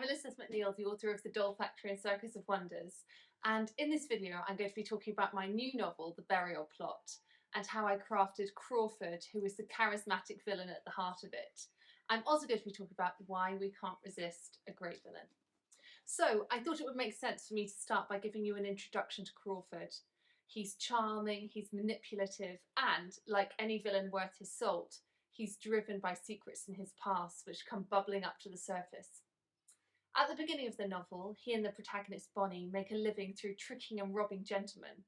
Elizabeth Macneal, the author of The Doll Factory and Circus of Wonders, and in this video I'm going to be talking about my new novel, The Burial Plot, and how I crafted Crawford, who is the charismatic villain at the heart of it. I'm also going to be talking about why we can't resist a great villain. So I thought it would make sense for me to start by giving you an introduction to Crawford. He's charming, he's manipulative, and, like any villain worth his salt, he's driven by secrets in his past which come bubbling up to the surface. At the beginning of the novel, he and the protagonist Bonnie make a living through tricking and robbing gentlemen,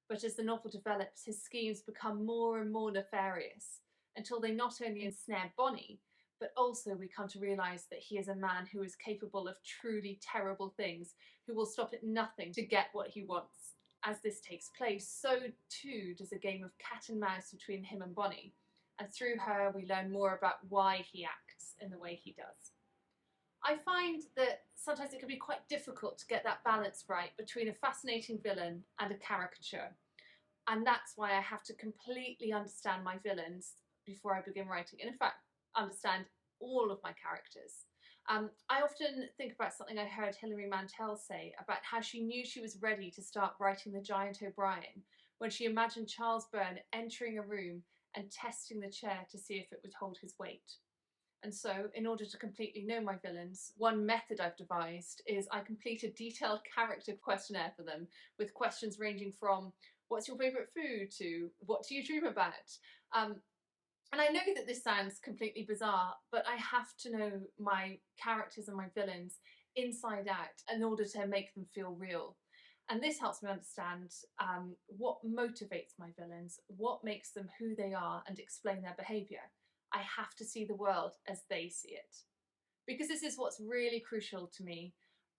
but as the novel develops, his schemes become more and more nefarious, until they not only ensnare Bonnie, but also we come to realise that he is a man who is capable of truly terrible things, who will stop at nothing to get what he wants. As this takes place, so too does a game of cat and mouse between him and Bonnie, and through her we learn more about why he acts in the way he does. I find that sometimes it can be quite difficult to get that balance right between a fascinating villain and a caricature, and that's why I have to completely understand my villains before I begin writing, and in fact understand all of my characters. I often think about something I heard Hilary Mantel say about how she knew she was ready to start writing The Giant O'Brien when she imagined Charles Byrne entering a room and testing the chair to see if it would hold his weight. And so, in order to completely know my villains, one method I've devised is I complete a detailed character questionnaire for them, with questions ranging from what's your favourite food to what do you dream about? And I know that this sounds completely bizarre, but I have to know my characters and my villains inside out in order to make them feel real. And this helps me understand what motivates my villains, what makes them who they are, and explain their behaviour. I have to see the world as they see it. Because this is what's really crucial to me.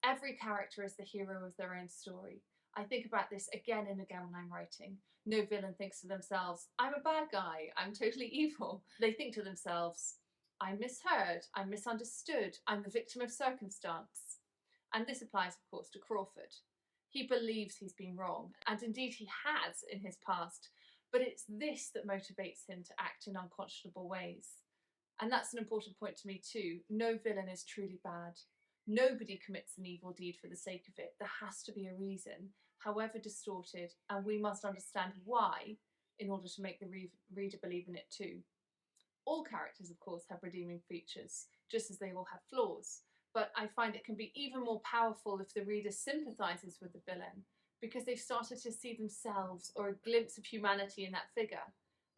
Every character is the hero of their own story. I think about this again and again when I'm writing. No villain thinks to themselves, I'm a bad guy, I'm totally evil. They think to themselves, I'm misheard, I'm misunderstood, I'm the victim of circumstance. And this applies, of course, to Crawford. He believes he's been wrong, and indeed he has in his past, but it's this that motivates him to act in unconscionable ways. And that's an important point to me too. No villain is truly bad. Nobody commits an evil deed for the sake of it. There has to be a reason, however distorted, and we must understand why in order to make the reader believe in it too. All characters, of course, have redeeming features, just as they all have flaws, but I find it can be even more powerful if the reader sympathises with the villain, because they've started to see themselves or a glimpse of humanity in that figure,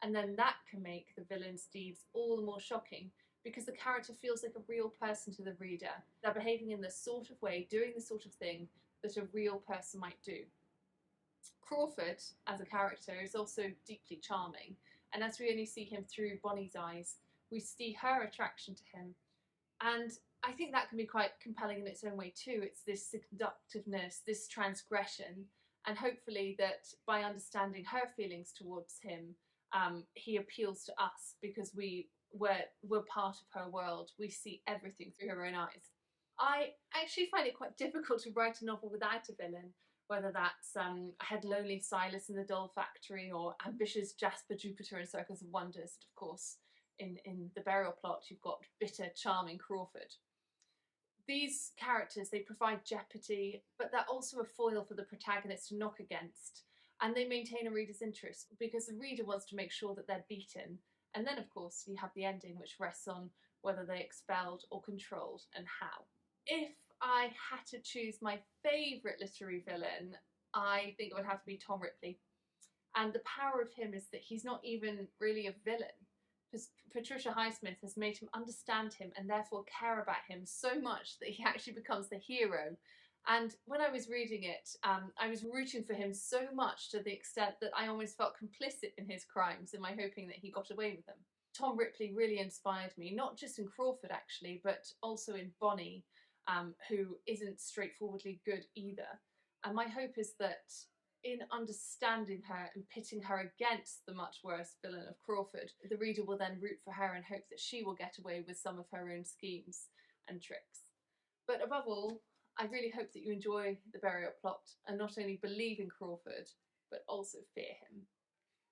and then that can make the villain's deeds all the more shocking, because the character feels like a real person to the reader. They're behaving in the sort of way, doing the sort of thing that a real person might do. Crawford, as a character, is also deeply charming, and as we only see him through Bonnie's eyes, we see her attraction to him. And I think that can be quite compelling in its own way too. It's this seductiveness, this transgression, and hopefully that by understanding her feelings towards him, he appeals to us because we're part of her world. We see everything through her own eyes. I actually find it quite difficult to write a novel without a villain, whether that's I had lonely Silas in The Doll Factory, or ambitious Jasper Jupiter in Circus of Wonders, and of course in The Burial Plot you've got bitter, charming Crawford. These characters, they provide jeopardy, but they're also a foil for the protagonist to knock against, and they maintain a reader's interest because the reader wants to make sure that they're beaten. And then, of course, you have the ending, which rests on whether they expelled or controlled and how. If I had to choose my favourite literary villain, I think it would have to be Tom Ripley. And the power of him is that he's not even really a villain. Patricia Highsmith has made him understand him and therefore care about him so much that he actually becomes the hero. And when I was reading it, I was rooting for him so much to the extent that I almost felt complicit in his crimes, in my hoping that he got away with them. Tom Ripley really inspired me, not just in Crawford actually, but also in Bonnie, who isn't straightforwardly good either. And my hope is that in understanding her and pitting her against the much worse villain of Crawford, the reader will then root for her and hope that she will get away with some of her own schemes and tricks. But above all, I really hope that you enjoy The Burial Plot and not only believe in Crawford, but also fear him.